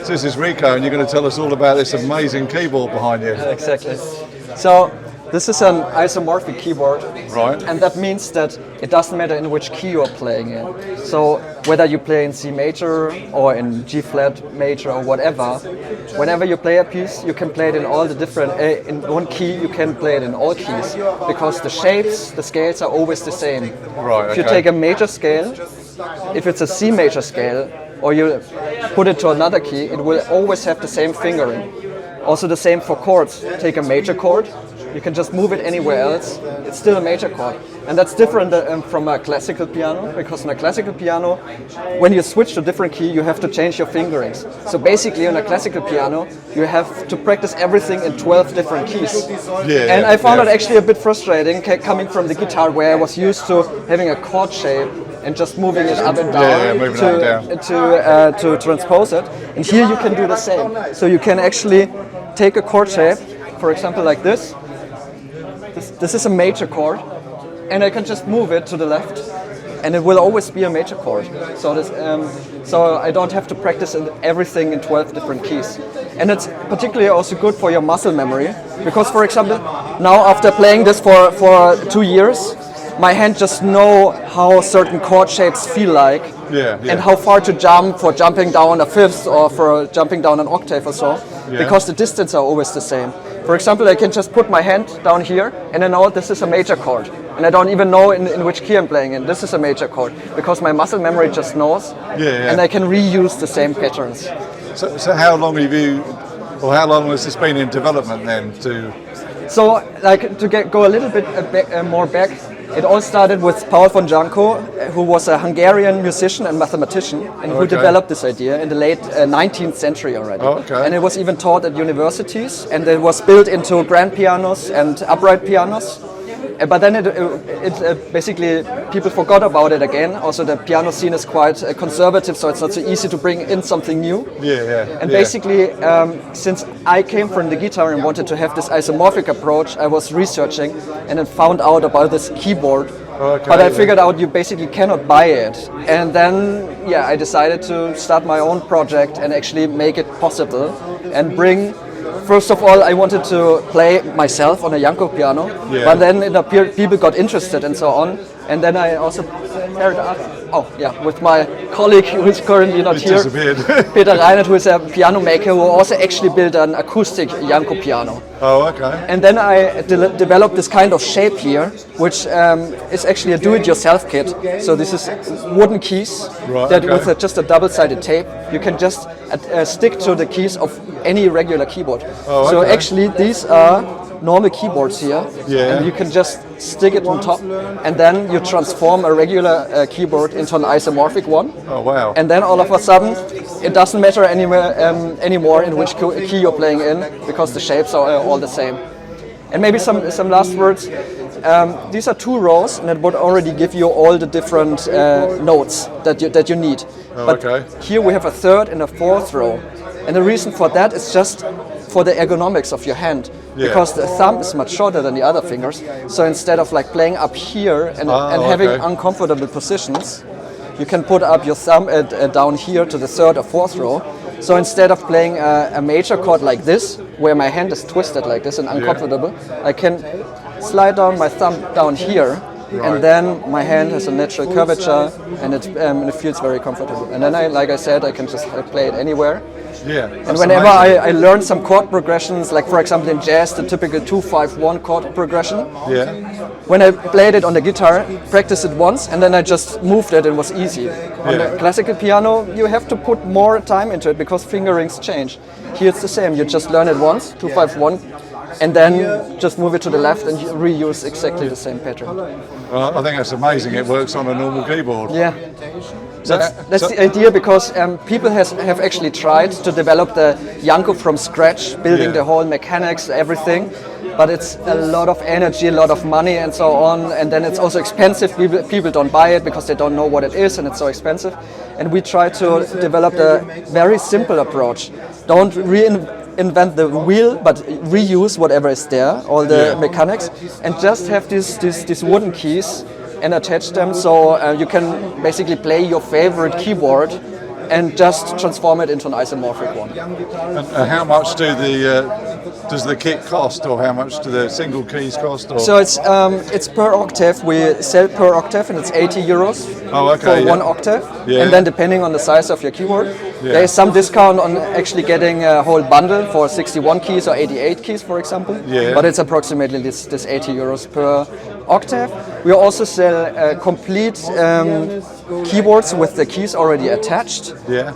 this is Rico, and you're going to tell us all about this amazing keyboard behind you. Exactly. So this is an isomorphic keyboard, Right. and that means that it doesn't matter in which key you're playing in. So whether you play in C major or in G flat major or whatever, whenever you play a piece, you can play it in all the different, in one key you can play it in all keys, because the shapes, the scales are always the same. Right, If you okay. take a major scale, if it's a C major scale, or you put it to another key, it will always have the same fingering. Also the same for chords. Take a major chord, you can just move it anywhere else, it's still a major chord. And that's different from a classical piano, because in a classical piano, when you switch to a different key, you have to change your fingerings. So basically on a classical piano, you have to practice everything in 12 different keys. And I found it actually a bit frustrating coming from the guitar, where I was used to having a chord shape and just moving it up and down, to transpose it. And here you can do the same. So you can actually take a chord shape, for example like this. This is a major chord, and I can just move it to the left, and it will always be a major chord. So this, so I don't have to practice everything in 12 different keys. And it's particularly also good for your muscle memory, because for example, now after playing this for 2 years, my hand just know how certain chord shapes feel like, and how far to jump for jumping down a fifth or for jumping down an octave or so, because the distance are always the same. For example, I can just put my hand down here, and I know this is a major chord, and I don't even know in which key I'm playing in. This is a major chord, because my muscle memory just knows, and I can reuse the same patterns. So how long have you, or how long has this been in development then? So, like to go a little bit more back, it all started with Paul von Jankó, who was a Hungarian musician and mathematician, and who developed this idea in the late 19th century already. And it was even taught at universities, and it was built into grand pianos and upright pianos. But then it basically, people forgot about it again. Also the piano scene is quite conservative, so it's not so easy to bring in something new. And basically, since I came from the guitar and wanted to have this isomorphic approach, I was researching and then found out about this keyboard. But I figured out you basically cannot buy it. And then, I decided to start my own project and actually make it possible and bring. First of all, I wanted to play myself on a Janko piano, but then it appeared people got interested and so on. And then I also paired up, with my colleague who is currently not here, Peter Reinert, who is a piano maker who also actually built an acoustic Janko piano. And then I developed this kind of shape here, which is actually a do-it-yourself kit. So this is wooden keys with just a double-sided tape. You can just stick to the keys of any regular keyboard. So actually these are normal keyboards here, and you can just stick it on top, and then you transform a regular keyboard into an isomorphic one. And then all of a sudden, it doesn't matter anymore in which key you're playing in, because the shapes are all the same. And maybe some last words. These are 2 rows, and it would already give you all the different notes that you need. But here we have a 3rd and a 4th row, and the reason for that is just for the ergonomics of your hand, because the thumb is much shorter than the other fingers. So instead of like playing up here and having uncomfortable positions, you can put up your thumb down here to the 3rd or 4th row. So instead of playing a major chord like this, where my hand is twisted like this and uncomfortable, I can slide down my thumb down here, and then my hand has a natural curvature, and it feels very comfortable. And then, like I said, I can just play it anywhere. And whenever I learn some chord progressions, like for example in jazz, the typical 2-5-1 chord progression, when I played it on the guitar, practiced it once, and then I just moved it, and it was easy. On the classical piano, you have to put more time into it, because fingerings change. Here it's the same, you just learn it once, 2-5-1, and then just move it to the left and reuse exactly the same pattern. Well, I think that's amazing. It works on a normal keyboard. That's the idea, because people have actually tried to develop the Janko from scratch, building the whole mechanics, everything, but it's a lot of energy, a lot of money and so on, and then it's also expensive. People don't buy it because they don't know what it is, and it's so expensive. And we try to develop a very simple approach. Don't reinvent the wheel, but reuse whatever is there, all the mechanics, and just have these wooden keys and attach them, so you can basically play your favorite keyboard and just transform it into an isomorphic one. And how much does the kit cost, or how much do the single keys cost? Or? So it's per octave. We sell per octave, and it's 80 euros for one octave. Yeah. And then depending on the size of your keyboard, there is some discount on actually getting a whole bundle for 61 keys or 88 keys, for example. Yeah. But it's approximately this 80 euros per octave. We also sell complete keyboards with the keys already attached. Yeah.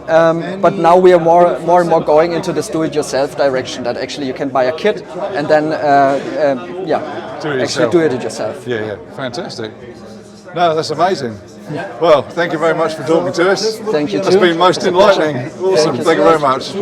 But now we are more and more going into this do-it-yourself direction. That actually you can buy a kit and then actually do it yourself. Yeah. Fantastic. No, that's amazing. Well, thank you very much for talking to us. Thank you too. It's been most enlightening. Awesome. Thank you very much.